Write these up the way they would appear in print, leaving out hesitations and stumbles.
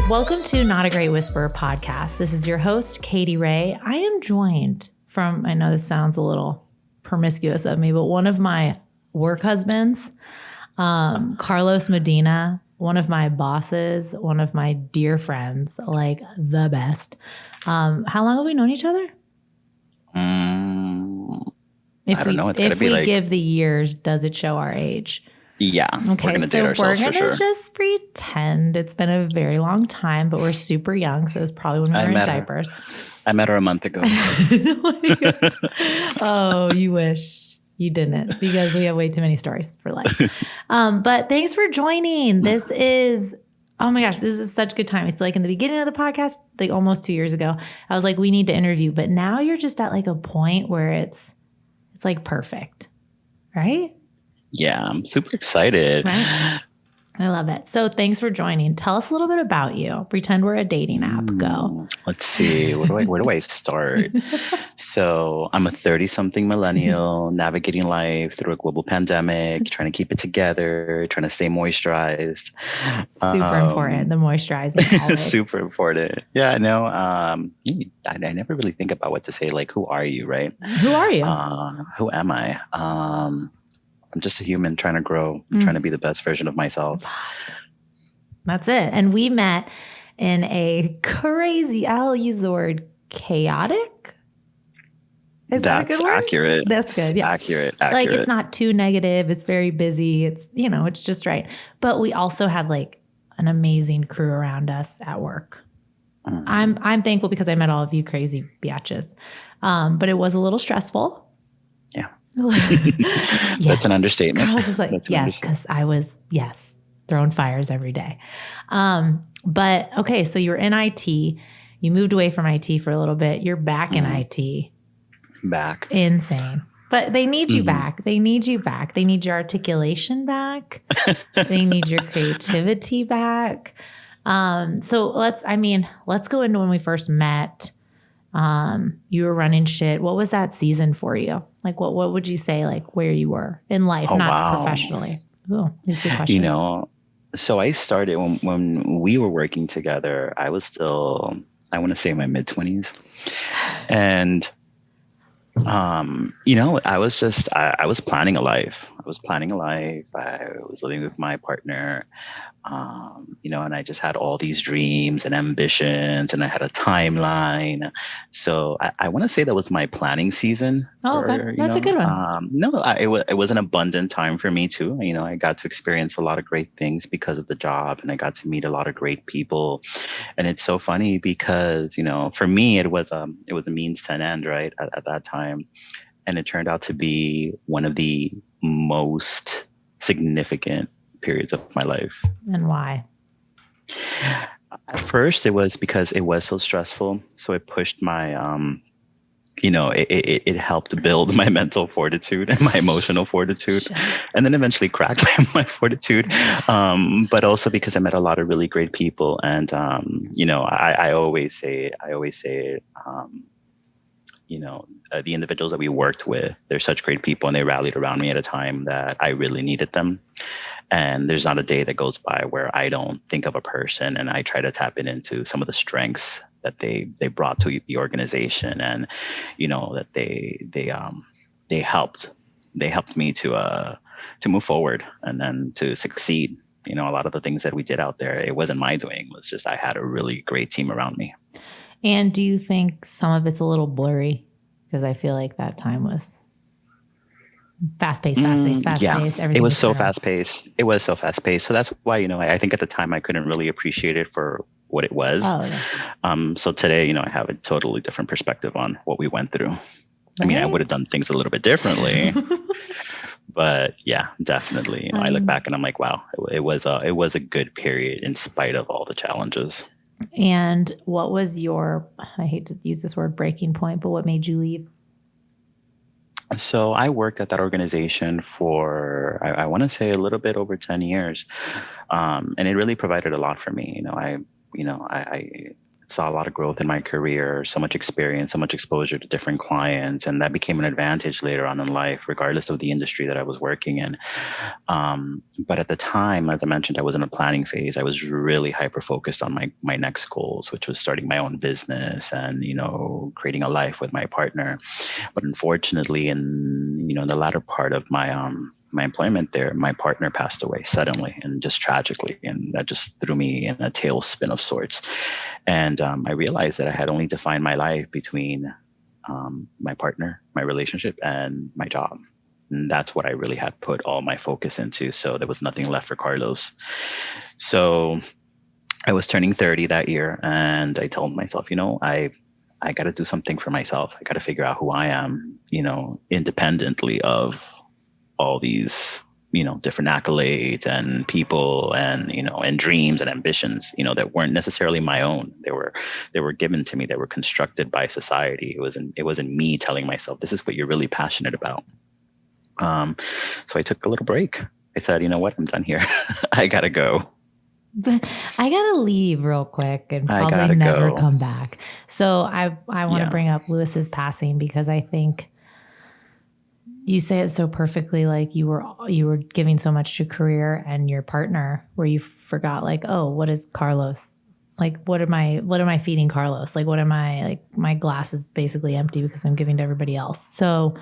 Welcome to Not a Great Whisperer podcast. This is your host, Katie Ray. I am joined from, I know this sounds a little promiscuous of me, but one of my work husbands, Carlos Medina, one of my bosses, one of my dear friends, like the best. How long have we known each other? I don't know. It's gotta be like, give the years, does it show our age? Yeah. Okay, we're gonna date ourselves for sure. We're gonna just pretend it's been a very long time, but we're super young, so it's probably when we were in diapers. I met her a month ago. Oh, you wish you didn't, because we have way too many stories for life. But thanks for joining. This is, oh my gosh, this is such a good time. It's like in the beginning of the podcast, like almost 2 years ago, I was like, we need to interview. But now you're just at like a point where it's like perfect, right? Yeah, I'm super excited. Right? I love it. So thanks for joining. Tell us a little bit about you. Pretend we're a dating app. Go. Let's see. Where do I start? So I'm a 30-something millennial navigating life through a global pandemic, trying to keep it together, trying to stay moisturized. Super important. The moisturizing. Always. Super important. Yeah, I know. I never really think about what to say. Like, who are you, right? Who are you? Who am I? I'm just a human trying to grow, trying to be the best version of myself. That's it. And we met in a crazy, I'll use the word chaotic. Is that a good word? Accurate. That's good. Yeah. Accurate. Like, it's not too negative. It's very busy. It's, it's just right. But we also had like an amazing crew around us at work. I'm thankful because I met all of you crazy biatches. But it was a little stressful. Yeah. Yes. That's an understatement. Carlos is like, yes, because I was, throwing fires every day. But okay, so you were in IT. You moved away from IT for a little bit. You're back in IT. Back. Insane. But they need you back. They need you back. They need your articulation back. They need your creativity back. So let's go into when we first met. You were running shit. What was that season for you? Like, what would you say, like, where you were in life, professionally? Oh, these good questions. So I started when we were working together. I was still, I want to say, in my mid-20s. And, I was planning a life. I was living with my partner. And I just had all these dreams and ambitions, and I had a timeline. So I want to say that was my planning season. Oh, okay. That's a good one. It was an abundant time for me too. I got to experience a lot of great things because of the job, and I got to meet a lot of great people. And it's so funny because, for me, it was a means to an end, right? At that time. And it turned out to be one of the most significant periods of my life. And why? At first, it was because it was so stressful. So it pushed my, it helped build my mental fortitude and my emotional fortitude, and then eventually cracked my fortitude. But also because I met a lot of really great people. And, I always say, the individuals that we worked with, they're such great people, and they rallied around me at a time that I really needed them. And there's not a day that goes by where I don't think of a person and I try to tap into some of the strengths that they brought to the organization, and that they helped me to move forward and then to succeed. A lot of the things that we did out there, it wasn't my doing. It was just I had a really great team around me. And do you think some of it's a little blurry? Because I feel like that time was fast-paced. Yeah, Everything it was so fast-paced. So that's why, I think at the time I couldn't really appreciate it for what it was. Oh, yeah. So today, I have a totally different perspective on what we went through. I mean, I would have done things a little bit differently. But yeah, definitely. I look back and I'm like, wow, it was a good period in spite of all the challenges. And what was your, I hate to use this word, breaking point, but what made you leave? So I worked at that organization for, I want to say, a little bit over 10 years. And it really provided a lot for me. saw a lot of growth in my career, so much experience, so much exposure to different clients, and that became an advantage later on in life, regardless of the industry that I was working in. But at the time, as I mentioned, I was in a planning phase. I was really hyper focused on my next goals, which was starting my own business and creating a life with my partner. But unfortunately, in the latter part of my employment there, my partner passed away suddenly and just tragically, and that just threw me in a tailspin of sorts. And I realized that I had only defined my life between my partner, my relationship, and my job. And that's what I really had put all my focus into. So there was nothing left for Carlos. So I was turning 30 that year, and I told myself, I got to do something for myself. I got to figure out who I am, independently of all these, different accolades and people and dreams and ambitions, that weren't necessarily my own. They were given to me. They were constructed by society. It wasn't me telling myself, this is what you're really passionate about. So I took a little break. I said, you know what? I'm done here. I got to go. I gotta leave real quick and I probably gotta never go. come back. So I want to Yeah. bring up Lewis's passing because I think you say it so perfectly. Like you were giving so much to career and your partner, where you forgot, like, oh, what is Carlos? Like, what am I feeding Carlos? Like, what am I, like, my glass is basically empty because I'm giving to everybody else. So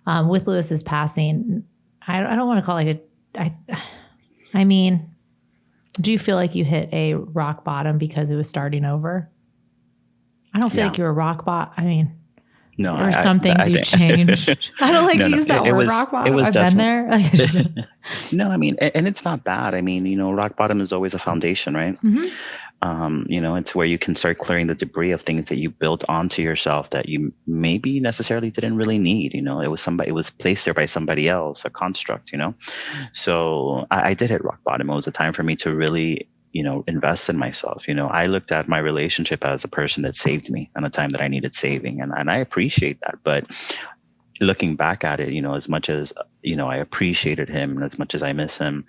with Lewis's passing, I don't want to call it I mean, do you feel like you hit a rock bottom because it was starting over? I don't feel like you were rock bottom. I mean, No, there were some things you changed. I don't like to use that word, rock bottom. I've been there. No, I mean, and it's not bad. I mean, rock bottom is always a foundation, right? It's where you can start clearing the debris of things that you built onto yourself that you maybe necessarily didn't really need. It was placed there by somebody else, a construct. So I did hit rock bottom. It was a time for me to really, invest in myself. I looked at my relationship as a person that saved me in a time that I needed saving, and I appreciate that. But looking back at it, as much as I appreciated him and as much as I miss him,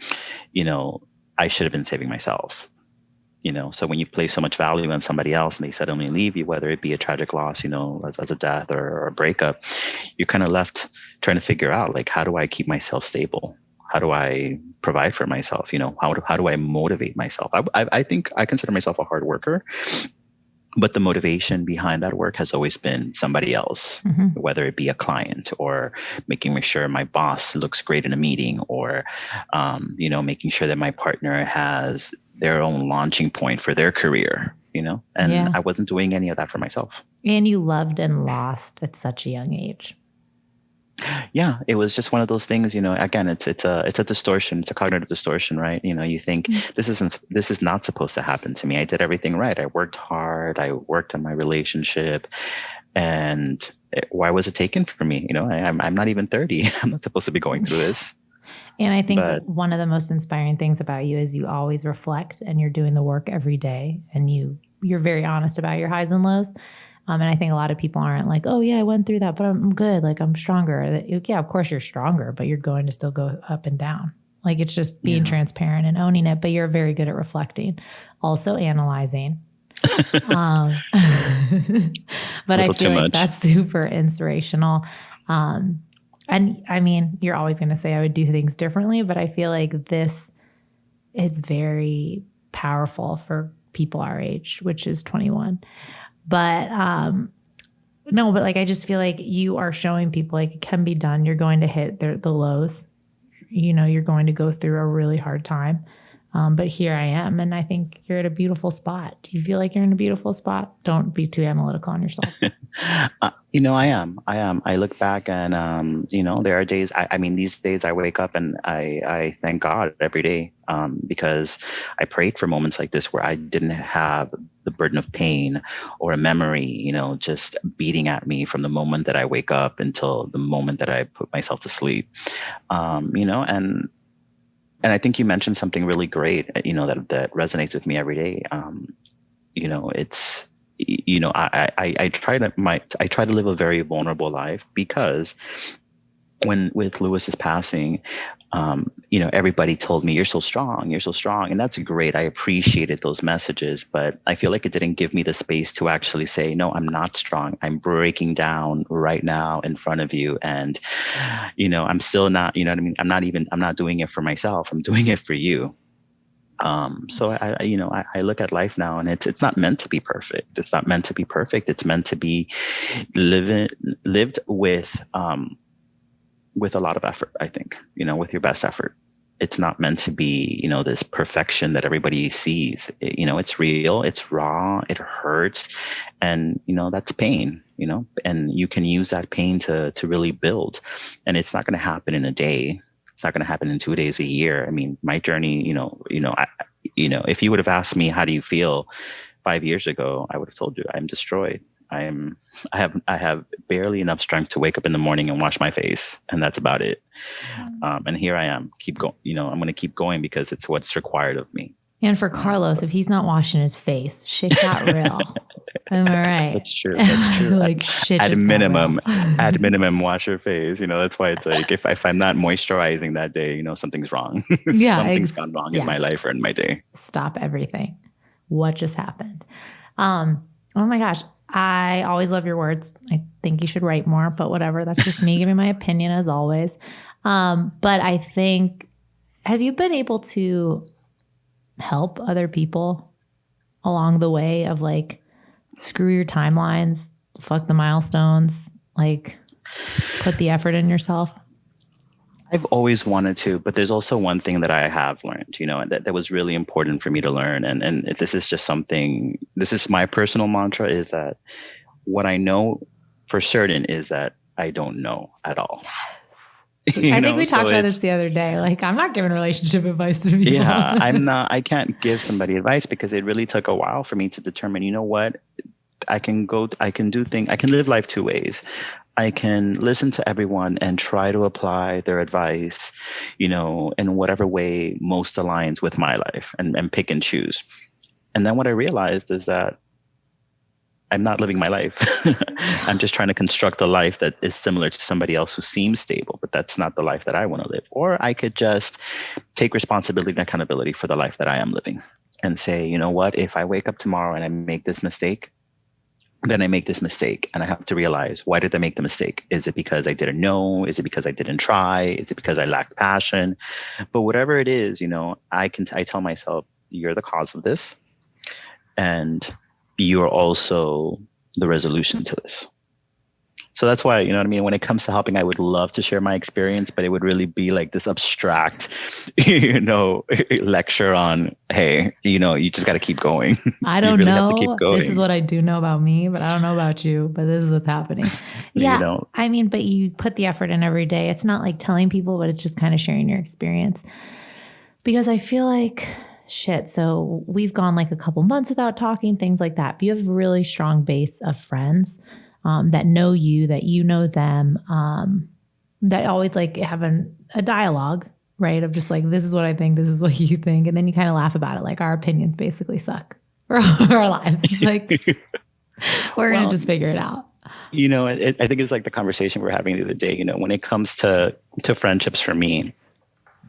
I should have been saving myself. So when you place so much value on somebody else and they suddenly leave you, whether it be a tragic loss, as a death or a breakup, you're kind of left trying to figure out, like, how do I keep myself stable? How do I provide for myself? How do I motivate myself? I think I consider myself a hard worker, but the motivation behind that work has always been somebody else, whether it be a client or making sure my boss looks great in a meeting, or, making sure that my partner has their own launching point for their career, and I wasn't doing any of that for myself. And you loved and lost at such a young age. Yeah, it was just one of those things, again, it's a distortion. It's a cognitive distortion, right? You think this is not supposed to happen to me. I did everything right. I worked hard. I worked on my relationship, and why was it taken from me? I'm not even 30. I'm not supposed to be going through this. And I think one of the most inspiring things about you is you always reflect, and you're doing the work every day, and you're very honest about your highs and lows. And I think a lot of people aren't like, oh yeah, I went through that, but I'm good. Like, I'm stronger. Yeah, of course you're stronger, but you're going to still go up and down. Like, it's just being transparent and owning it, but you're very good at reflecting, also analyzing. But I feel like that's super inspirational. And I mean, you're always going to say I would do things differently, but I feel like this is very powerful for people our age, which is 21. But no, but like, I just feel like you are showing people, like, it can be done. You're going to hit the lows. You're going to go through a really hard time. But here I am, and I think you're at a beautiful spot. Do you feel like you're in a beautiful spot? Don't be too analytical on yourself. I am. I look back and, there are days, I mean, these days I wake up and I thank God every day, because I prayed for moments like this where I didn't have the burden of pain or a memory, just beating at me from the moment that I wake up until the moment that I put myself to sleep. And I think you mentioned something really great, that resonates with me every day. It's, I try to live a very vulnerable life, because with Lewis's passing, everybody told me, you're so strong, you're so strong. And that's great. I appreciated those messages, but I feel like it didn't give me the space to actually say, no, I'm not strong. I'm breaking down right now in front of you. And, I'm still not, you know what I mean? I'm not doing it for myself. I'm doing it for you. So I look at life now, and it's not meant to be perfect. It's not meant to be perfect. It's meant to be lived with a lot of effort, I think, with your best effort. It's not meant to be, this perfection that everybody sees. It's real, it's raw, it hurts. And, that's pain, and you can use that pain to really build. And it's not going to happen in a day. It's not going to happen in 2 days, a year. I mean, my journey, if you would have asked me, how do you feel 5 years ago, I would have told you I'm destroyed. I have barely enough strength to wake up in the morning and wash my face, and that's about it. And here I am, keep going. I'm going to keep going because it's what's required of me. And for Carlos, if he's not washing his face, shit got real. Am I right? That's true. That's true. Like shit. At minimum, wash your face. That's why it's like if I'm not moisturizing that day, something's wrong. Yeah, something's gone wrong in my life or in my day. Stop everything. What just happened? Oh my gosh. I always love your words. I think you should write more, but whatever. That's just me giving my opinion as always. But I think, have you been able to help other people along the way of like, screw your timelines, fuck the milestones, like put the effort in yourself? I've always wanted to, but there's also one thing that I have learned, that was really important for me to learn. And this is just something, this is my personal mantra, is that what I know for certain is that I don't know at all. I think we talked about this the other day. Like, I'm not giving relationship advice to people. Yeah, I can't give somebody advice because it really took a while for me to determine, what, I can live life two ways. I can listen to everyone and try to apply their advice, in whatever way most aligns with my life, and pick and choose. And then what I realized is that I'm not living my life. I'm just trying to construct a life that is similar to somebody else who seems stable, but that's not the life that I want to live. Or I could just take responsibility and accountability for the life that I am living and say, you know what, if I wake up tomorrow and I make this mistake, then I make this mistake, and I have to realize, why did I make the mistake? Is it because I didn't know? Is it because I didn't try? Is it because I lacked passion? But whatever it is, I tell myself, you're the cause of this, and you're also the resolution to this. So that's why, when it comes to helping, I would love to share my experience, but it would really be like this abstract, lecture on, hey, you just got to keep going. I don't really know. Have to keep going. This is what I do know about me, but I don't know about you, but this is what's happening. Yeah. I mean, but you put the effort in every day. It's not like telling people, but it's just kind of sharing your experience, because I feel like shit. So we've gone like a couple months without talking, things like that. But you have a really strong base of friends that know you, that you know them, that always like have a dialogue, right? Of just like, this is what I think, this is what you think. And then you kind of laugh about it. Like, our opinions basically suck for our lives. Like, we're going to just figure it out. I think it's like the conversation we're having the other day, when it comes to friendships for me,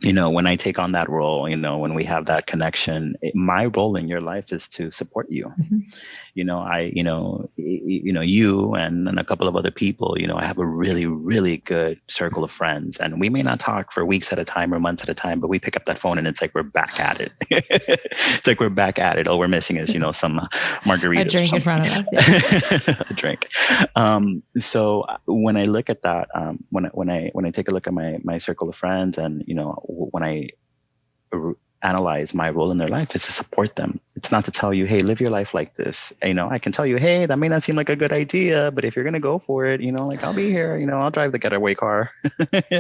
when I take on that role, when we have that connection, my role in your life is to support you. Mm-hmm. You and a couple of other people, I have a really, really good circle of friends, and we may not talk for weeks at a time or months at a time, but we pick up that phone and it's like, we're back at it. It's like, we're back at it. All we're missing is, some margaritas. A drink in front of us. Yeah. A drink. So when I look at that, when I take a look at my circle of friends, and, when I analyze my role in their life, it's to support them. It's not to tell you, hey, live your life like this. I can tell you, hey, that may not seem like a good idea, but if you're going to go for it, like, I'll be here, I'll drive the getaway car. I'll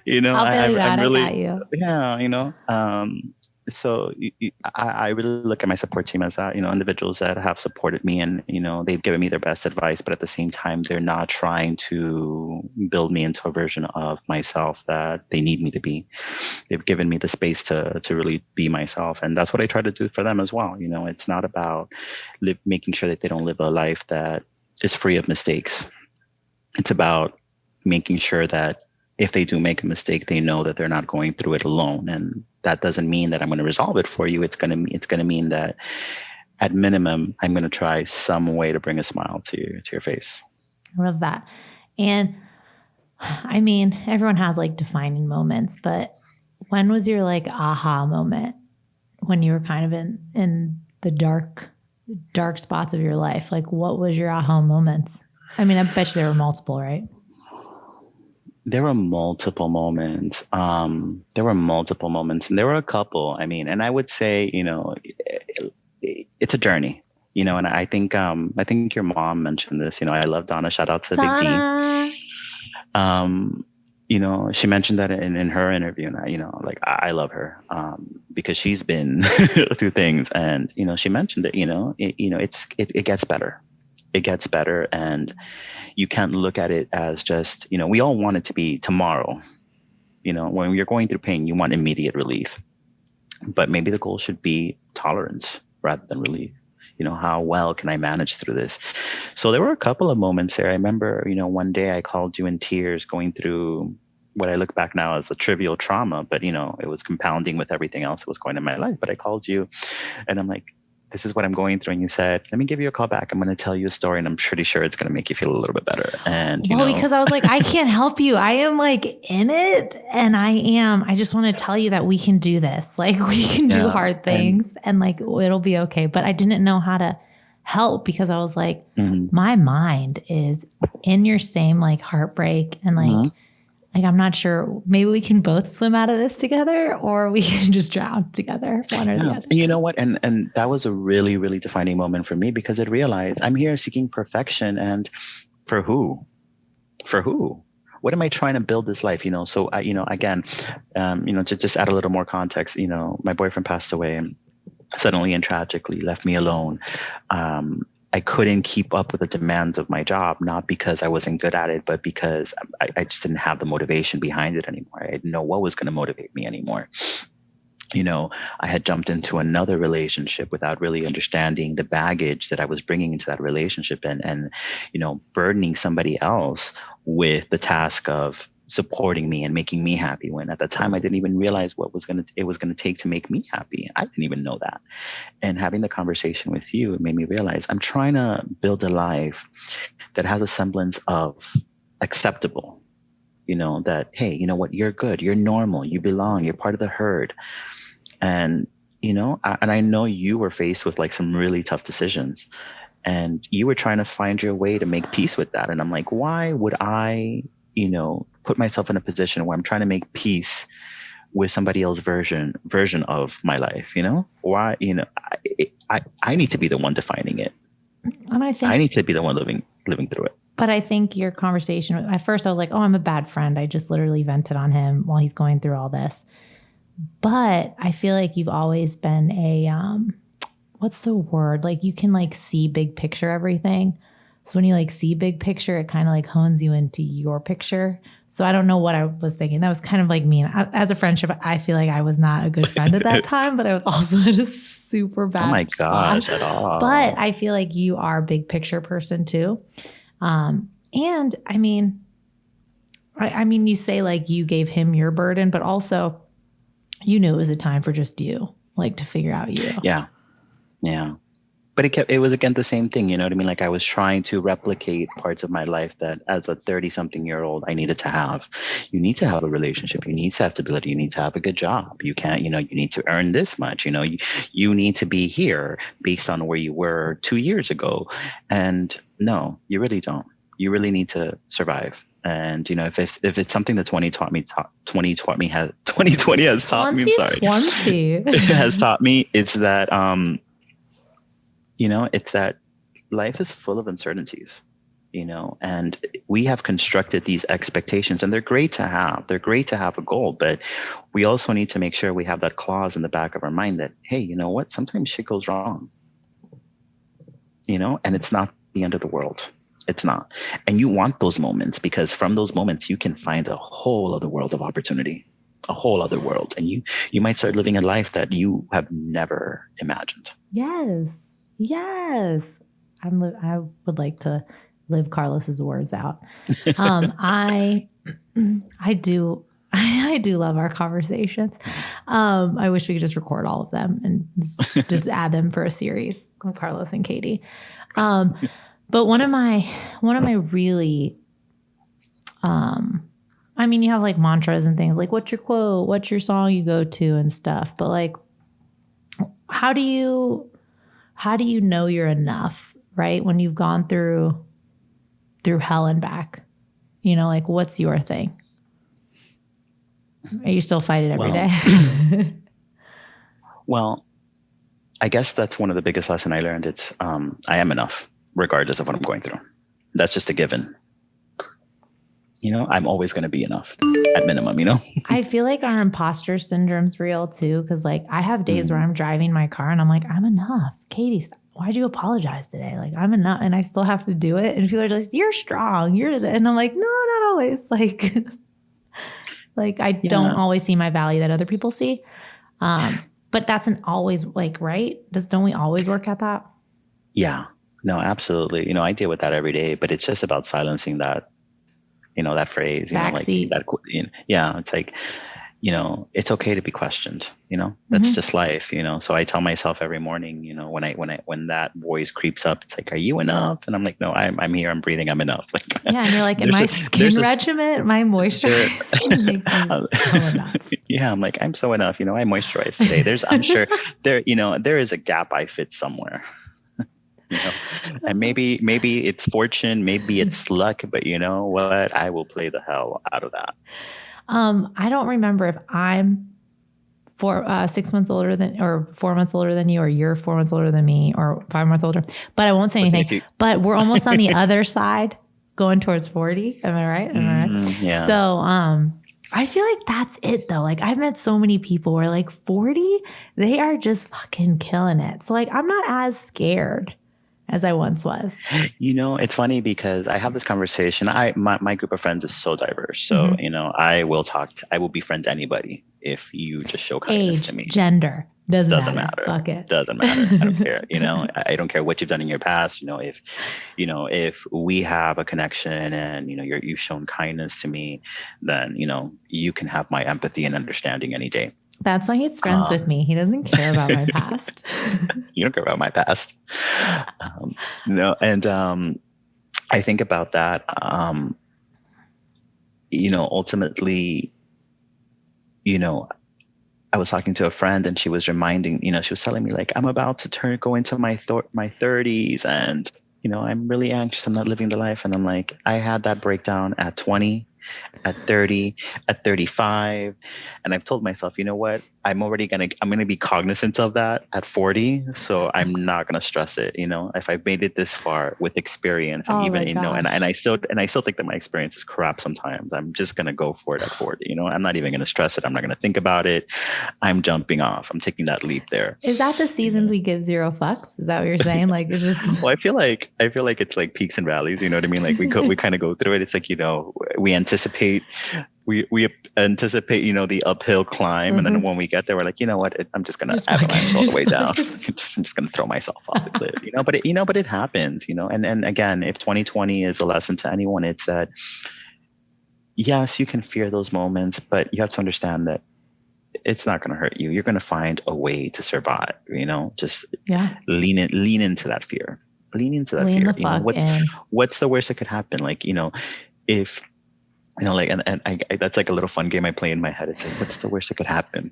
I'm really, I got you. Yeah. So I really look at my support team as that, individuals that have supported me, and, they've given me their best advice, but at the same time, they're not trying to build me into a version of myself that they need me to be. They've given me the space to really be myself. And that's what I try to do for them as well. It's not about making sure that they don't live a life that is free of mistakes. It's about making sure that if they do make a mistake, they know that they're not going through it alone. And that doesn't mean that I'm going to resolve it for you. It's going to mean that at minimum, I'm going to try some way to bring a smile to your face. I love that. And I mean, everyone has like defining moments, but when was your like aha moment when you were kind of in the dark spots of your life? Like, what was your aha moments? I mean, I bet you there were multiple, right? There were multiple moments. There were multiple moments, and there were a couple. I mean, and I would say, it's a journey, and I think your mom mentioned this. I love Donna. Shout out to Donna. Big D. She mentioned that in her interview, and I love her because she's been through things, and she mentioned it. It gets better. It gets better, and you can't look at it as just we all want it to be tomorrow. When you're going through pain, you want immediate relief, but maybe the goal should be tolerance rather than relief. How well can I manage through this? So there were a couple of moments there. I remember, one day I called you in tears going through what I look back now as a trivial trauma, but, it was compounding with everything else that was going on in my life. But I called you and I'm like, this is what I'm going through. And you said, let me give you a call back. I'm going to tell you a story and I'm pretty sure it's going to make you feel a little bit better. And, because I was like, I can't help you. I am like in it. And I just want to tell you that we can do this. Like we can do hard things and like, it'll be okay. But I didn't know how to help because I was like, my mind is in your same like heartbreak and like, I'm not sure. Maybe we can both swim out of this together or we can just drown together, one or the other. And you know what? And that was a really, really defining moment for me because I realized I'm here seeking perfection. And for who? For who? What am I trying to build this life? So I, again, to just add a little more context, my boyfriend passed away suddenly and tragically, left me alone. I couldn't keep up with the demands of my job, not because I wasn't good at it, but because I just didn't have the motivation behind it anymore. I didn't know what was going to motivate me anymore. I had jumped into another relationship without really understanding the baggage that I was bringing into that relationship and burdening somebody else with the task of supporting me and making me happy when at the time I didn't even realize what it was going to take to make me happy. I didn't even know that. And having the conversation with you, it made me realize I'm trying to build a life that has a semblance of acceptable, that, hey, you know what, you're good, you're normal, you belong, you're part of the herd. And, I know you were faced with like some really tough decisions and you were trying to find your way to make peace with that. And I'm like, why would I, put myself in a position where I'm trying to make peace with somebody else's version of my life, why, I need to be the one defining it. And I need to be the one living through it. But I think your conversation, at first I was like, oh, I'm a bad friend. I just literally vented on him while he's going through all this. But I feel like you've always been what's the word? Like you can like see big picture everything. So when you like see big picture, it kind of like hones you into your picture. So I don't know what I was thinking. That was kind of like me. As a friendship, I feel like I was not a good friend at that time, but I was also in a super bad Oh my spot. gosh, at all. But I feel like you are a big picture person too. And I mean, you say like you gave him your burden, but also you knew it was a time for just you, like to figure out you. Yeah. Yeah. But it was again the same thing, you know what I mean? Like I was trying to replicate parts of my life that as a 30-something-year-old I needed to have. You need to have a relationship. You need to have stability. You need to have a good job. You can't, you need to earn this much. You need to be here based on where you were 2 years ago. And no, you really don't. You really need to survive. And if it's something that 2020 has taught me, I'm sorry, 2020 it has taught me, it's that it's that life is full of uncertainties, and we have constructed these expectations and they're great to have. They're great to have a goal, but we also need to make sure we have that clause in the back of our mind that, hey, you know what? Sometimes shit goes wrong, and it's not the end of the world. It's not. And you want those moments because from those moments, you can find a whole other world of opportunity, a whole other world. And you might start living a life that you have never imagined. Yes. I would like to live Carlos's words out. I I do. I do love our conversations. I wish we could just record all of them and just add them for a series of Carlos and Katy. But one of my really, I mean, you have like mantras and things like, what's your quote? What's your song you go to and stuff? But like, how do you know you're enough, right? When you've gone through hell and back, you know, like what's your thing? Are you still fighting every day? Well, I guess that's one of the biggest lessons I learned. It's I am enough, regardless of what I'm going through. That's just a given. You know, I'm always going to be enough at minimum, you know? I feel like our imposter syndrome's real too. Cause like I have days where I'm driving my car and I'm like, I'm enough. Katy, why'd you apologize today? Like I'm enough. And I still have to do it. And people are just, you're strong. And I'm like, no, not always. Like I don't always see my value that other people see. But that's an always like, right? Don't we always work at that? Yeah, no, absolutely. You know, I deal with that every day, but it's just about silencing that, you know, that phrase, you know, like that, you know, yeah, it's like, you know, it's okay to be questioned, you know, that's just life, you know? So I tell myself every morning, you know, when that voice creeps up, it's like, are you enough? And I'm like, no, I'm here. I'm breathing. I'm enough. Like, yeah. And you're like, in my skin regimen, my moisturizer makes me so enough. Yeah. I'm like, I'm so enough. You know, I moisturize today. I'm sure you know, there is a gap I fit somewhere. You know, and maybe it's fortune, maybe it's luck, but you know what? I will play the hell out of that. I don't remember if I'm 6 months older than, or 4 months older than you, or you're 4 months older than me, or 5 months older, but I won't say anything. But we're almost on the other side going towards 40. Am I right? Yeah. So, I feel like that's it though. Like I've met so many people where like 40, they are just fucking killing it. So like, I'm not as scared as I once was. You know, it's funny because I have this conversation. My group of friends is so diverse. So, you know, I will befriend anybody if you just show kindness to me. Gender. Doesn't matter. Fuck it. Doesn't matter. I don't care. You know, I don't care what you've done in your past. You know, if we have a connection and, you know, you've shown kindness to me, then, you know, you can have my empathy and understanding any day. That's why he's friends with me. He doesn't care about my past. You don't care about my past. No. And I think about that, you know, ultimately, you know, I was talking to a friend and she was reminding, you know, she was telling me like, I'm about to go into my 30s and, you know, I'm really anxious. I'm not living the life. And I'm like, I had that breakdown at 20. At 30, at 35. And I've told myself, you know what, I'm going to be cognizant of that at 40. So I'm not going to stress it. You know, if I've made it this far with experience and even, you know, and I still think that my experience is crap sometimes. I'm just going to go for it at 40. You know, I'm not even going to stress it. I'm not going to think about it. I'm jumping off. I'm taking that leap there. Is that the seasons we give zero fucks? Is that what you're saying? Like, it's just. Well, I feel like it's like peaks and valleys. You know what I mean? Like we kind of go through it. It's like, you know, we anticipate, you know, the uphill climb. And then when we get there, we're like, you know what, I'm just going to avalanche all the way down. I'm just going to throw myself off the cliff, you know, but it happened, you know, and again, if 2020 is a lesson to anyone, it's that, yes, you can fear those moments, but you have to understand that it's not going to hurt you. You're going to find a way to survive, you know, just lean into that fear. Lean into that fear. You know, what's the worst that could happen? Like, you know, if, you know, like, and I that's like a little fun game I play in my head. It's like, what's the worst that could happen?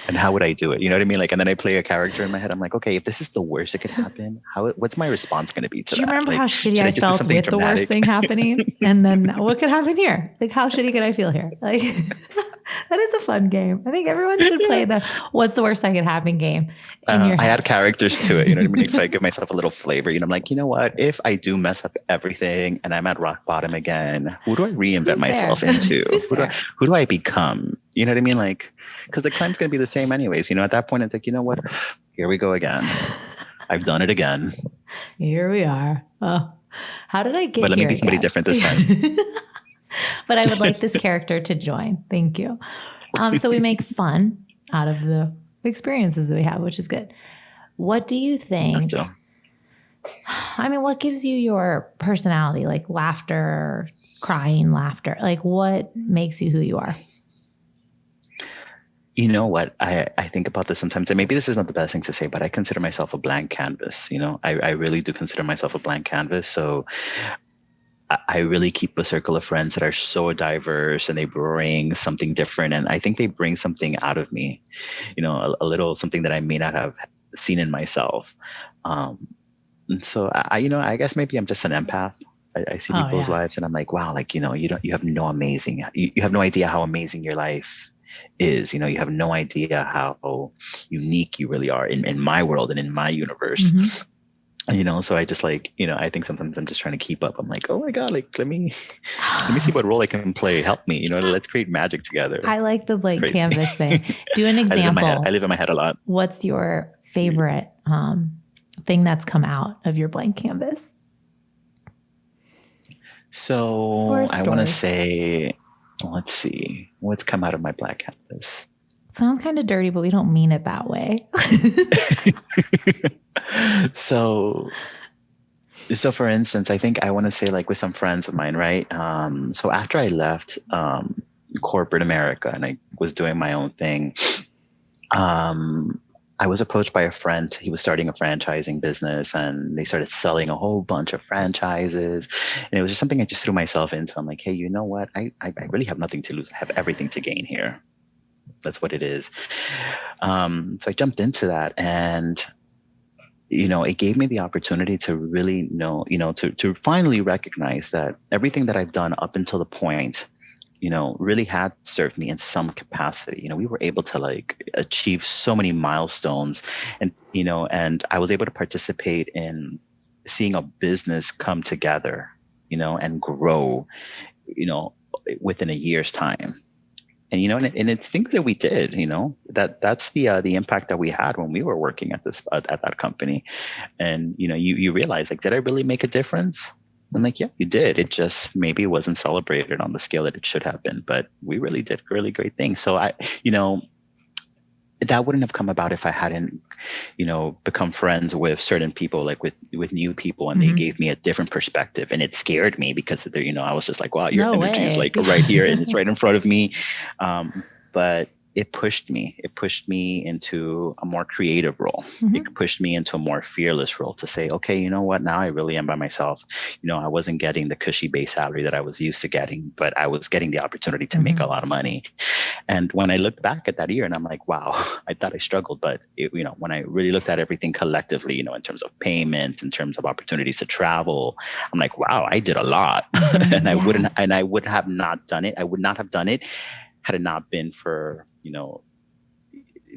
And how would I do it? You know what I mean? Like, and then I play a character in my head. I'm like, okay, if this is the worst that could happen, what's my response going to be to that? Do you remember like, how shitty I felt with dramatic? The worst thing happening? And then what could happen here? Like, how shitty could I feel here? Like, that is a fun game. I think everyone should play the what's the worst that could happen game in your head. I add characters to it. You know what I mean? So I give myself a little flavor. You know, I'm like, you know what? If I do mess up everything and I'm at rock bottom again, who do I reinvent myself into? Who do I become? You know what I mean? Like, because the climb's going to be the same anyways. You know, at that point, it's like, you know what? Here we go again. I've done it again. Here we are. Oh, how did I get here? But let me be somebody different this time. But I would like this character to join. Thank you. So we make fun out of the experiences that we have, which is good. What do you think? I mean, what gives you your personality? Like laughter, crying, laughter? Like what makes you who you are? You know what? I think about this sometimes, and maybe this is not the best thing to say, but I consider myself a blank canvas. I really do consider myself a blank canvas. So I really keep a circle of friends that are so diverse and they bring something different. And I think they bring something out of me, a little something that I may not have seen in myself. And so I guess maybe I'm just an empath. I see people's lives and I'm like, wow, like, you have no you have no idea how amazing your life is. You have no idea how unique you really are in my world and in my universe. So I just like, I think sometimes I'm just trying to keep up. I'm like, oh my God, like, let me see what role I can play. Help me, let's create magic together. I like the blank canvas thing. Do an example. I live in my head a lot. What's your favorite thing that's come out of your blank canvas? So I want to say, let's see, what's come out of my blank canvas? Sounds kind of dirty, but we don't mean it that way. So for instance, I think I want to say like with some friends of mine, right? So after I left corporate America and I was doing my own thing, I was approached by a friend. He was starting a franchising business and they started selling a whole bunch of franchises. And it was just something I just threw myself into. I'm like, hey, you know what? I really have nothing to lose. I have everything to gain here. That's what it is. So I jumped into that and it gave me the opportunity to really know, to finally recognize that everything that I've done up until the point, really had served me in some capacity. We were able to like achieve so many milestones and I was able to participate in seeing a business come together, and grow, within a year's time. And it's things that we did, that's the impact that we had when we were working at that company. And, you realize like, did I really make a difference? I'm like, yeah, you did. It just maybe wasn't celebrated on the scale that it should have been, but we really did really great things. So that wouldn't have come about if I hadn't, become friends with certain people, like with new people, and they gave me a different perspective, and it scared me because I was just like, wow, your energy is like right here and it's right in front of me. But it pushed me into a more creative role. It pushed me into a more fearless role to say, okay, you know what? Now I really am by myself. I wasn't getting the cushy base salary that I was used to getting, but I was getting the opportunity to make a lot of money. And when I look back at that year and I'm like, wow, I thought I struggled, but when I really looked at everything collectively, in terms of payments, in terms of opportunities to travel, I'm like, wow, I did a lot. And I would not have done it had it not been for,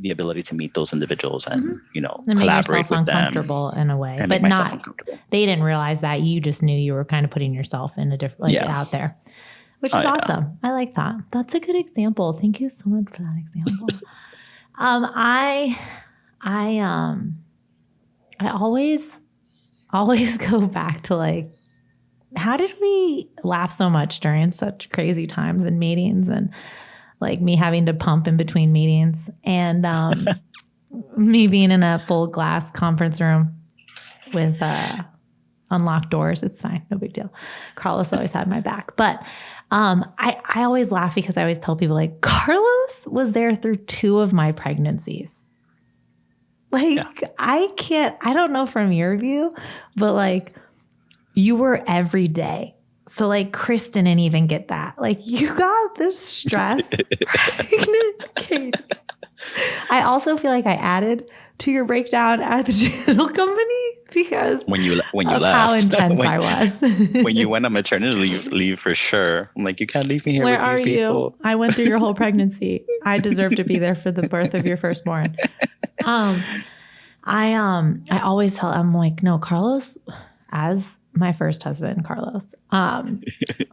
the ability to meet those individuals and, and collaborate with them. Uncomfortable in a way, but not, they didn't realize that. You just knew you were kind of putting yourself in a different, out there, which is awesome. I like that. That's a good example. Thank you so much for that example. I always go back to like, how did we laugh so much during such crazy times and meetings, and like me having to pump in between meetings, and me being in a full glass conference room with unlocked doors. It's fine. No big deal. Carlos always had my back. But I always laugh because I always tell people like, Carlos was there through 2 of my pregnancies. Like, I don't know from your view, but like you were every day. So like Chris didn't even get that. Like you got this stress pregnant Katy. I also feel like I added to your breakdown at the channel company because when you left, how intense I was. When you went on maternity leave for sure. I'm like, you can't leave me here. Where with these people. I went through your whole pregnancy. I deserve to be there for the birth of your firstborn. I always tell, I'm like, no, Carlos, as my first husband, Carlos,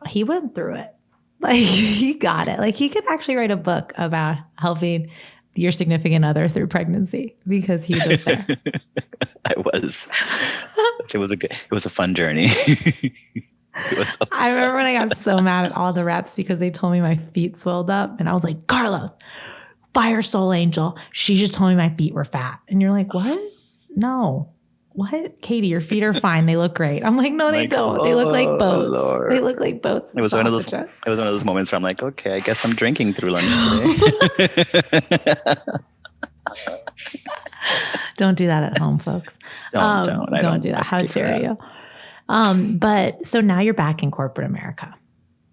he went through it. Like he got it. Like he could actually write a book about helping your significant other through pregnancy because he was there. It was a fun journey. I remember when I got so mad at all the reps because they told me my feet swelled up, and I was like, Carlos, fire soul angel. She just told me my feet were fat. And you're like, what? No. what? Katie, your feet are fine. They look great. I'm like, no, they Like, don't. They look like oh boats. They Lord. look like boats It and was one of those. sausages. It was one of those moments where I'm like, okay, I guess I'm drinking through lunch today. Don't do that at home, folks. Don't do that. How dare you? But so now you're back in corporate America.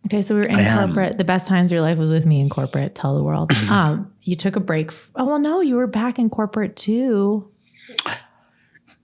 Okay, so we were in corporate. The best times of your life was with me in corporate. Tell the world. You took a break. Oh, well, no, you were back in corporate too.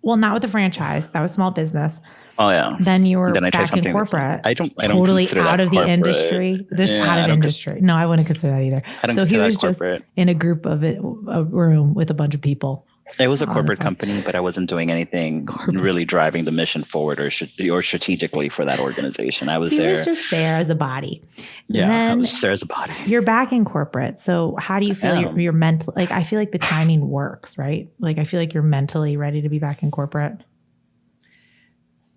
Well, not with the franchise. That was small business. Oh yeah. Then you were back in corporate. I don't totally out of the corporate. industry. Just out of industry. No, I wouldn't consider that either. So he was just in a group of a room with a bunch of people. It was a corporate company, but I wasn't doing anything really driving the mission forward or strategically for that organization. I was there. He was just there as a body. Yeah, I was just there as a body. You're back in corporate. So how do you feel you're mental? Like, I feel like the timing works, right? Like, I feel like you're mentally ready to be back in corporate.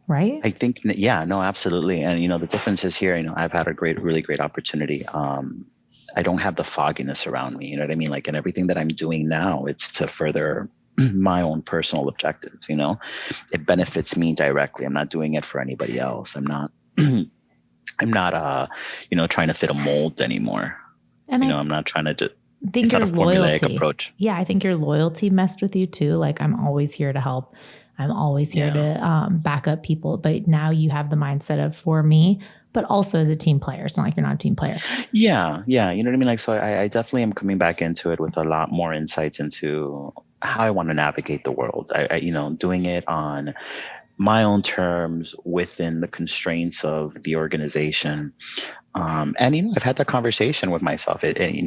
Right? I think, yeah, no, absolutely. And, the difference is here, I've had a really great opportunity. I don't have the fogginess around me. You know what I mean? Like, in everything that I'm doing now, it's to further my own personal objectives. It benefits me directly. I'm not doing it for anybody else. I'm not trying to fit a mold anymore. And I'm not trying to just, it's not a formulaic approach. Yeah. I think your loyalty messed with you too. Like, I'm always here to help. I'm always here to back up people. But now you have the mindset of, for me, but also as a team player. It's not like you're not a team player. Yeah. Yeah. You know what I mean? Like, so I definitely am coming back into it with a lot more insights into how I want to navigate the world. I doing it on my own terms within the constraints of the organization. And, I've had that conversation with myself,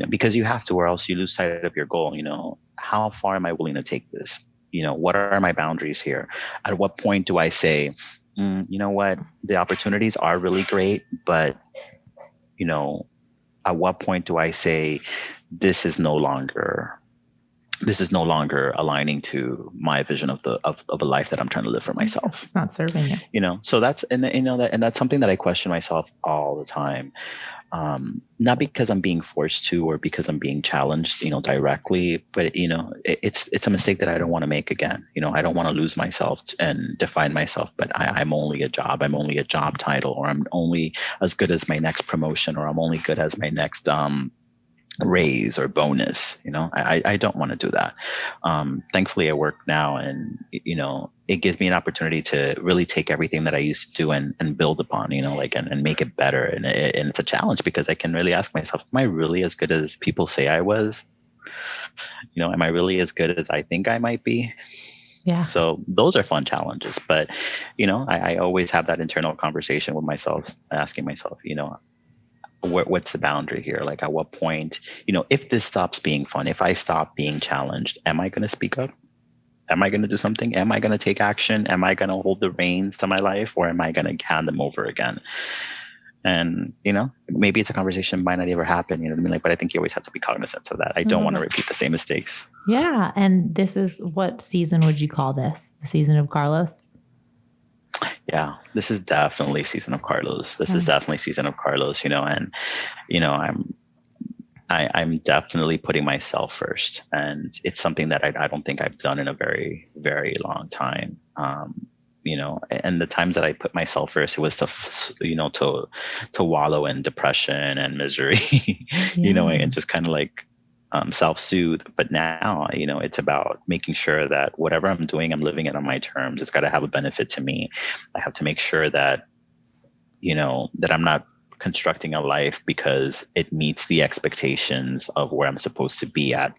because you have to, or else you lose sight of your goal. How far am I willing to take this? What are my boundaries here? At what point do I say, you know what, the opportunities are really great, but, at what point do I say this is no longer aligning to my vision of a life that I'm trying to live for myself? It's not serving you. So that's, and that's something that I question myself all the time. Not because I'm being forced to, or because I'm being challenged, directly, but, it's a mistake that I don't want to make again. I don't want to lose myself and define myself, but I'm only a job. I'm only a job title, or I'm only as good as my next promotion, or I'm only good as my next, raise or bonus. I don't want to do that. Thankfully I work now, and it gives me an opportunity to really take everything that I used to do and build upon, and make it better. And it's a challenge, because I can really ask myself, am I really as good as people say I was? Am I really as good as I think I might be? Yeah. So those are fun challenges, but I always have that internal conversation with myself, asking myself, what's the boundary here? Like, at what point, if this stops being fun, if I stop being challenged, am I going to speak up? Am I going to do something? Am I going to take action? Am I going to hold the reins to my life, or am I going to hand them over again? And, maybe it's a conversation might not ever happen, you know what I mean? Like, but I think you always have to be cognizant of that. I don't want to repeat the same mistakes. Yeah. And this is, what season would you call this? The season of Carlos? Yeah, this is definitely season of Carlos. And, I'm definitely putting myself first, and it's something that I don't think I've done in a very, very long time. And the times that I put myself first, it was to wallow in depression and misery, and just kind of like, self-soothe. But now, it's about making sure that whatever I'm doing, I'm living it on my terms. It's got to have a benefit to me. I have to make sure that, that I'm not constructing a life because it meets the expectations of where I'm supposed to be at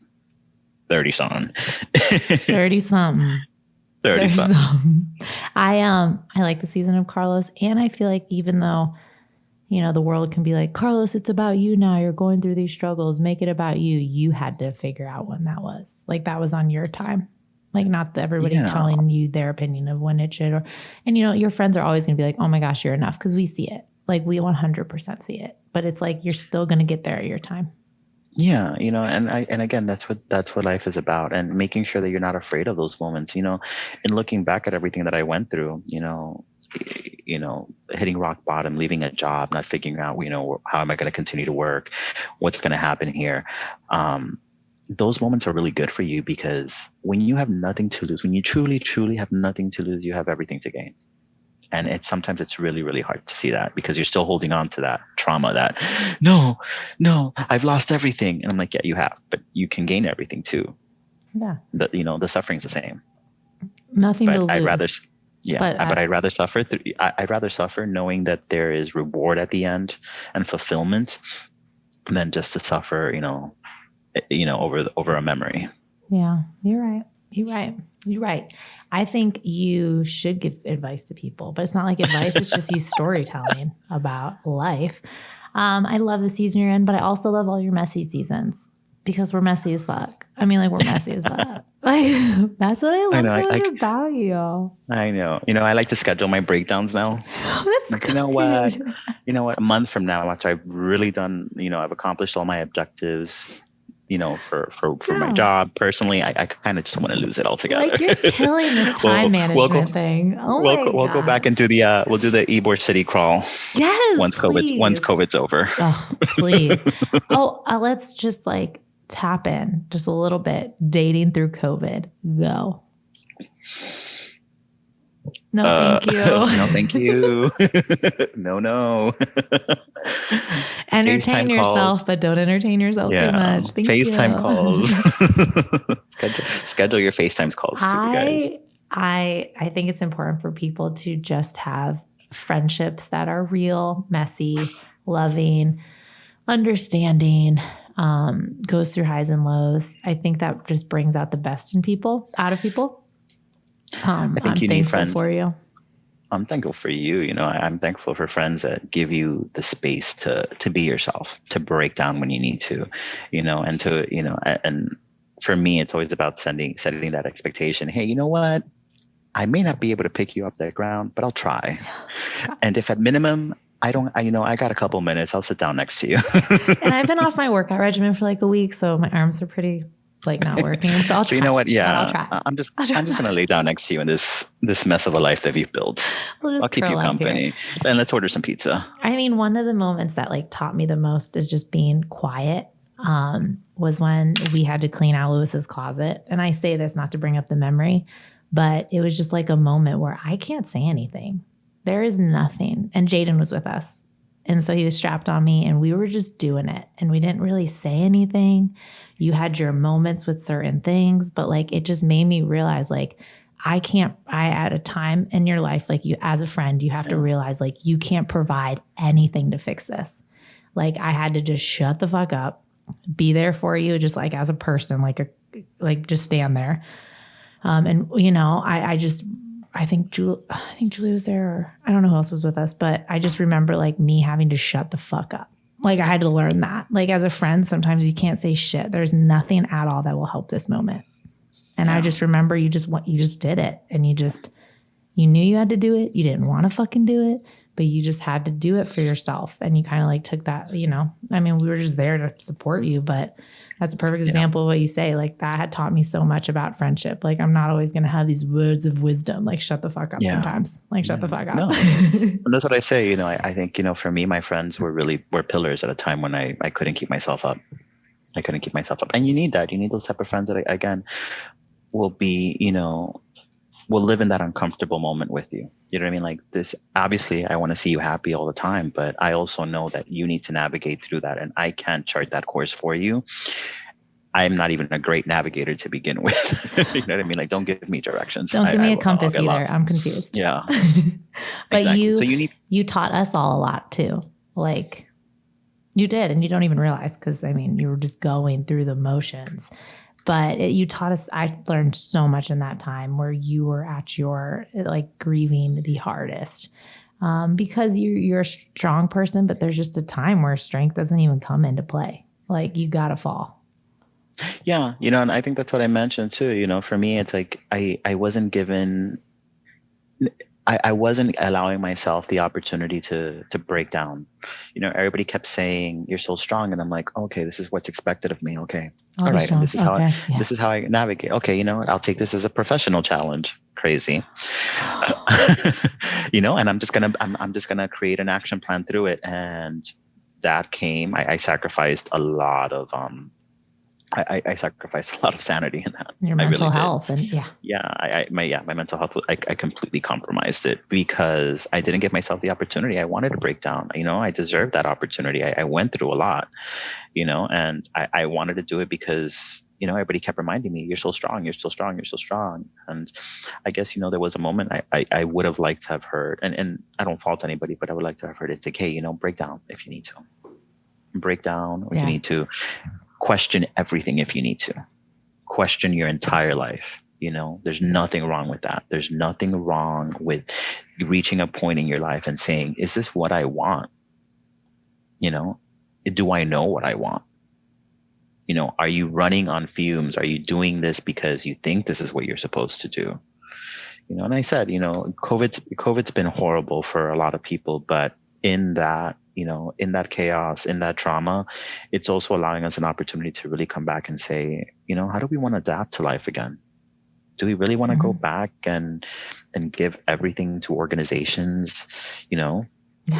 30 something. 30 something. 30 something. I like the season of Carlos, and I feel like, even though, the world can be like, Carlos, it's about you now. You're going through these struggles. Make it about you. You had to figure out when that was. Like, that was on your time. Like, not everybody telling you their opinion of when it should. And your friends are always going to be like, oh my gosh, you're enough, because we see it. Like, we 100% see it. But it's like, you're still going to get there at your time. Yeah, and again, that's what life is about, and making sure that you're not afraid of those moments, and looking back at everything that I went through, hitting rock bottom, leaving a job, not figuring out, how am I going to continue to work, what's going to happen here. those moments are really good for you, because when you have nothing to lose, when you truly, truly have nothing to lose, you have everything to gain. And sometimes it's really, really hard to see that, because you're still holding on to that trauma that, no, I've lost everything. And I'm like, yeah, you have, but you can gain everything too. Yeah. The suffering's the same. Nothing to But I'd rather, lose. but I'd rather suffer. I'd rather suffer knowing that there is reward at the end and fulfillment, than just to suffer, over a memory. Yeah, you're right. I think you should give advice to people, but it's not like advice. It's just you storytelling about life. I love the season you're in, but I also love all your messy seasons, because we're messy as fuck. I mean, like, we're messy as fuck. Like, that's what I love so much about you. I know. I like to schedule my breakdowns now. That's like, good. you know what? A month from now, after I've really done, I've accomplished all my objectives, for my job personally, I kind of just want to lose it altogether. Like, you're killing this time management thing. Oh my God. We'll go back and do we'll do the Ybor City crawl. Yes, once COVID's over. Oh, please. Let's just like tap in just a little bit. Dating through COVID. Go. No, thank you. No, thank you. No. Entertain yourself, calls. But don't entertain yourself too much. Thank FaceTime you. calls. Schedule your FaceTime calls too, guys. I think it's important for people to just have friendships that are real, messy, loving, understanding, goes through highs and lows. I think that just brings out the best in people, out of people. I think you need friends. For you. I'm thankful for you. I'm thankful for friends that give you the space to be yourself, to break down when you need to, and to, and for me, it's always about setting that expectation. Hey, you know what? I may not be able to pick you up that ground, but I'll try. And if at minimum, I got a couple minutes, I'll sit down next to you. And I've been off my workout regimen for like a week, so my arms are pretty not working. So I'll try. So you know what? Yeah, I'll try. I'm just gonna lay down next to you in this mess of a life that you've built. I'll keep you company, and let's order some pizza. I mean, one of the moments that like taught me the most is just being quiet. Was when we had to clean out Lewis's closet, and I say this not to bring up the memory, but it was just like a moment where I can't say anything. There is nothing, and Jaden was with us. And so he was strapped on me, and we were just doing it, and we didn't really say anything. You had your moments with certain things, but like, it just made me realize like, at a time in your life, like you, as a friend, you have to realize like, you can't provide anything to fix this. Like, I had to just shut the fuck up, be there for you, just like as a person, like just stand there. And I think Julie was there, or I don't know who else was with us, but I just remember like me having to shut the fuck up. Like, I had to learn that. Like, as a friend, sometimes you can't say shit. There's nothing at all that will help this moment. And I just remember you just did it, and you knew you had to do it. You didn't want to fucking do it, but you just had to do it for yourself. And you kind of like took that, I mean, we were just there to support you, but that's a perfect example of what you say. Like, that had taught me so much about friendship. Like, I'm not always going to have these words of wisdom. Like, shut the fuck up sometimes. Like, shut the fuck up. No. And that's what I say. I think, for me, my friends were pillars at a time when I couldn't keep myself up. And you need that. You need those type of friends that, again, will be, will live in that uncomfortable moment with you. You know what I mean? Like, this, obviously I want to see you happy all the time, but I also know that you need to navigate through that, and I can't chart that course for you. I'm not even a great navigator to begin with. You know what I mean? Like, don't give me directions. Don't give me a compass either. Lost. I'm confused. Yeah. But exactly. you taught us all a lot too. Like, you did, and you don't even realize, because I mean, you were just going through the motions. But you taught us, I learned so much in that time where you were at your, like, grieving the hardest. Because you're a strong person, but there's just a time where strength doesn't even come into play. Like, you got to fall. Yeah. And I think that's what I mentioned too. For me, it's like, I wasn't given, I wasn't allowing myself the opportunity to break down. Everybody kept saying, you're so strong. And I'm like, okay, this is what's expected of me. Okay. All right. And this is this is how I navigate. Okay. I'll take this as a professional challenge. Crazy. And I'm just going to create an action plan through it. And that came, I sacrificed a lot of I sacrificed a lot of sanity in that. Your I mental really did. health and My mental health, I completely compromised it because I didn't give myself the opportunity. I wanted to break down. I deserved that opportunity. I went through a lot, and I wanted to do it because, everybody kept reminding me, you're so strong, you're so strong, you're so strong. And I guess, there was a moment I would have liked to have heard, and I don't fault anybody, but I would like to have heard it's like, hey, break down if you need to. Break down if you need to. Question everything if you need to. Question your entire life. There's nothing wrong with that. There's nothing wrong with reaching a point in your life and saying, is this what I want? Do I know what I want? Are you running on fumes? Are you doing this because you think this is what you're supposed to do? And I said, COVID's been horrible for a lot of people, but in that, in that chaos, in that trauma, it's also allowing us an opportunity to really come back and say, how do we want to adapt to life again? Do we really want to go back and give everything to organizations,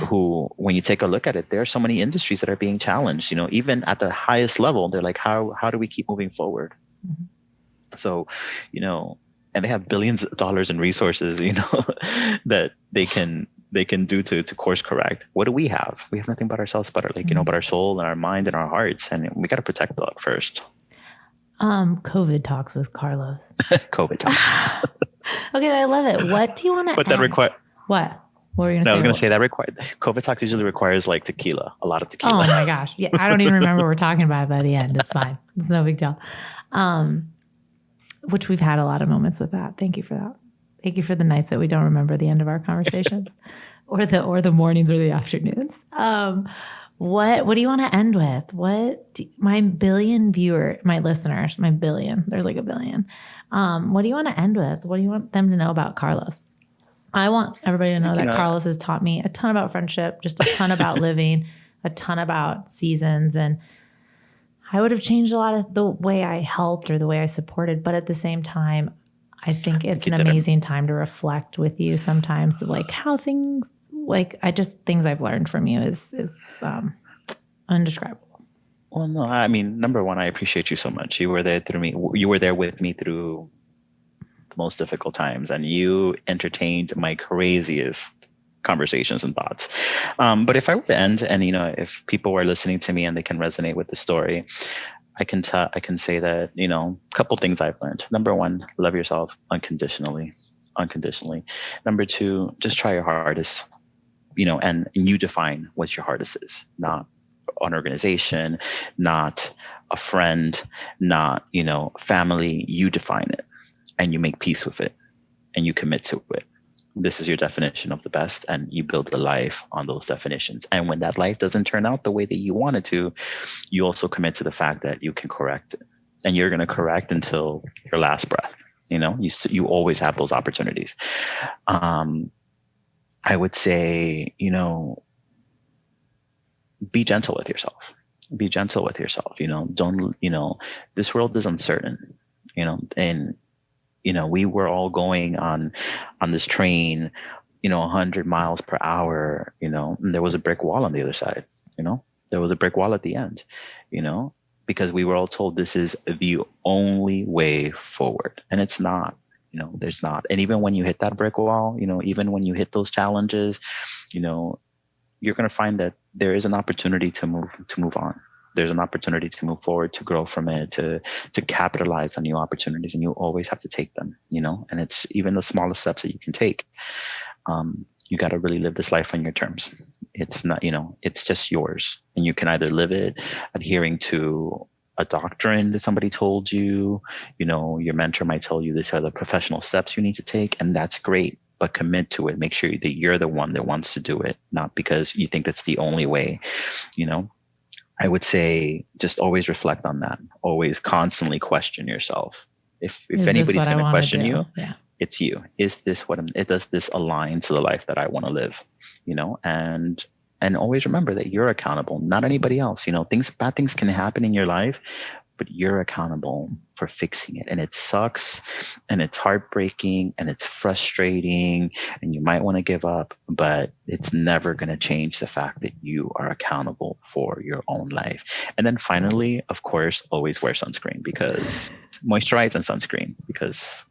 who, when you take a look at it, there are so many industries that are being challenged, even at the highest level. They're like, how do we keep moving forward? So, and they have billions of dollars in resources, that they can do to course correct. What do we have? We have nothing but ourselves, but but our soul and our mind and our hearts, and we got to protect that first. COVID talks with Carlos. COVID talks. Okay, I love it. What do you want to? But that require what? What were you going to say? I was going to say that COVID talks usually requires like tequila, a lot of tequila. Oh my gosh. Yeah. I don't even remember what we're talking about by the end. It's fine. It's no big deal. Which we've had a lot of moments with that. Thank you for that. Thank you for the nights that we don't remember the end of our conversations or the mornings or the afternoons. What do you want to end with? My billion my listeners, my billion, there's like a billion. What do you want to end with? What do you want them to know about Carlos? I want everybody to know that Carlos has taught me a ton about friendship, just a ton about living, a ton about seasons. And I would have changed a lot of the way I helped or the way I supported. But at the same time, I think it's an amazing time to reflect with you sometimes, like how things, things I've learned from you is indescribable. Well, no, I mean, number one, I appreciate you so much. You were there you were there with me through most difficult times, and you entertained my craziest conversations and thoughts. But if I were to end, and if people were listening to me and they can resonate with the story, I can say that a couple things I've learned. Number one, love yourself unconditionally. Number two, just try your hardest. And you define what your hardest is, not an organization, not a friend, not family. You define it. And you make peace with it, and you commit to it. This is your definition of the best, and you build a life on those definitions. And when that life doesn't turn out the way that you want it to, you also commit to the fact that you can correct it, and you're going to correct until your last breath. You always have those opportunities. I would say, be gentle with yourself. Be gentle with yourself. Don't. This world is uncertain. And we were all going on this train, 100 miles per hour, and there was a brick wall on the other side, there was a brick wall at the end, because we were all told this is the only way forward. And it's not, there's not. And even when you hit that brick wall, even when you hit those challenges, you're going to find that there is an opportunity to move on. There's an opportunity to move forward, to grow from it, to capitalize on new opportunities, and you always have to take them, and it's even the smallest steps that you can take. You got to really live this life on your terms. It's not, it's just yours, and you can either live it adhering to a doctrine that somebody told you, your mentor might tell you these are the professional steps you need to take, and that's great, but commit to it. Make sure that you're the one that wants to do it, not because you think that's the only way, I would say just always reflect on that. Always constantly question yourself. If anybody's going to question you, it's you. Is this does this align to the life that I want to live? And always remember that you're accountable, not anybody else. Bad things can happen in your life, but you're accountable for fixing it. And it sucks and it's heartbreaking and it's frustrating and you might want to give up, but it's never going to change the fact that you are accountable for your own life. And then finally, of course, always wear sunscreen, because moisturize and sunscreen, because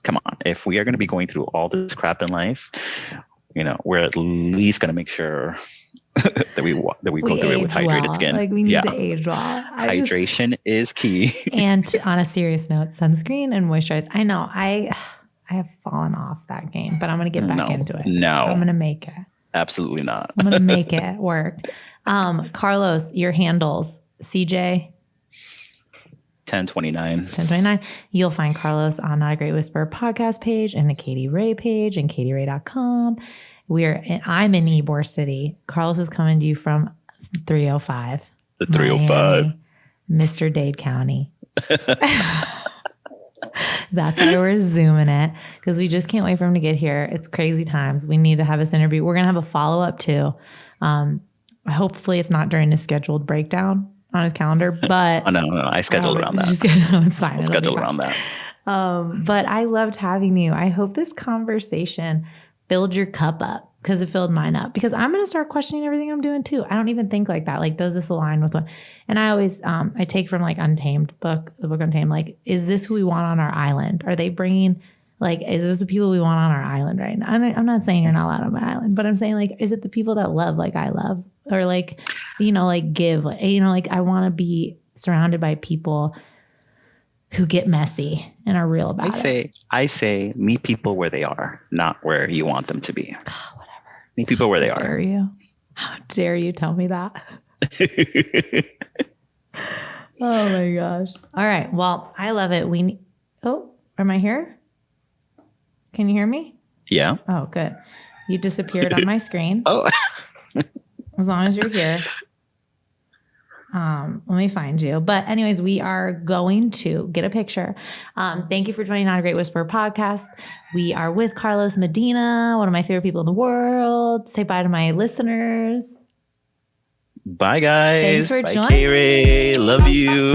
come on, if we are going to be going through all this crap in life, we're at least going to make sure that we go through it with hydrated skin. Like we need to age well. Hydration is key. And on a serious note, sunscreen and moisturize. I know I have fallen off that game, but I'm going to get back into it. No, I'm going to make it. Absolutely not. I'm going to make it work. Carlos, your handles, CJ. 1029. You'll find Carlos on Not a Great Whisperer podcast page and the Katy Ray page and katyray.com. I'm in Ybor City. Carlos is coming to you from 305. The 305. Miami, Mr. Dade County. That's why we're Zooming it, because we just can't wait for him to get here. It's crazy times. We need to have this interview. We're going to have a follow-up too. Hopefully it's not during his scheduled breakdown on his calendar, but no, I scheduled around that. It's fine. I'll schedule around that. But I loved having you. I hope this conversation filled your cup up, because it filled mine up, because I'm going to start questioning everything I'm doing too. I don't even think like that. Like, does this align with what? And I always, I take from like the book Untamed, like, is this who we want on our island? Are they bringing, like, is this the people we want on our island right now? I'm not saying you're not allowed on my island, but I'm saying, like, is it the people that love like I love, or like, like give, like I want to be surrounded by people who get messy and are real about it. I say meet people where they are, not where you want them to be. Whatever. Meet people where they How are. dare you? How dare you tell me that? Oh my gosh. All right. Well, I love it. Am I here? Can you hear me? Yeah. Oh, good. You disappeared on my screen. Oh. As long as you're here. Let me find you. But anyways, we are going to get a picture. Thank you for joining Not a Great Whisperer podcast. We are with Carlos Medina, one of my favorite people in the world. Say bye to my listeners. Bye, guys. Thanks for bye, joining. Katy. Love you.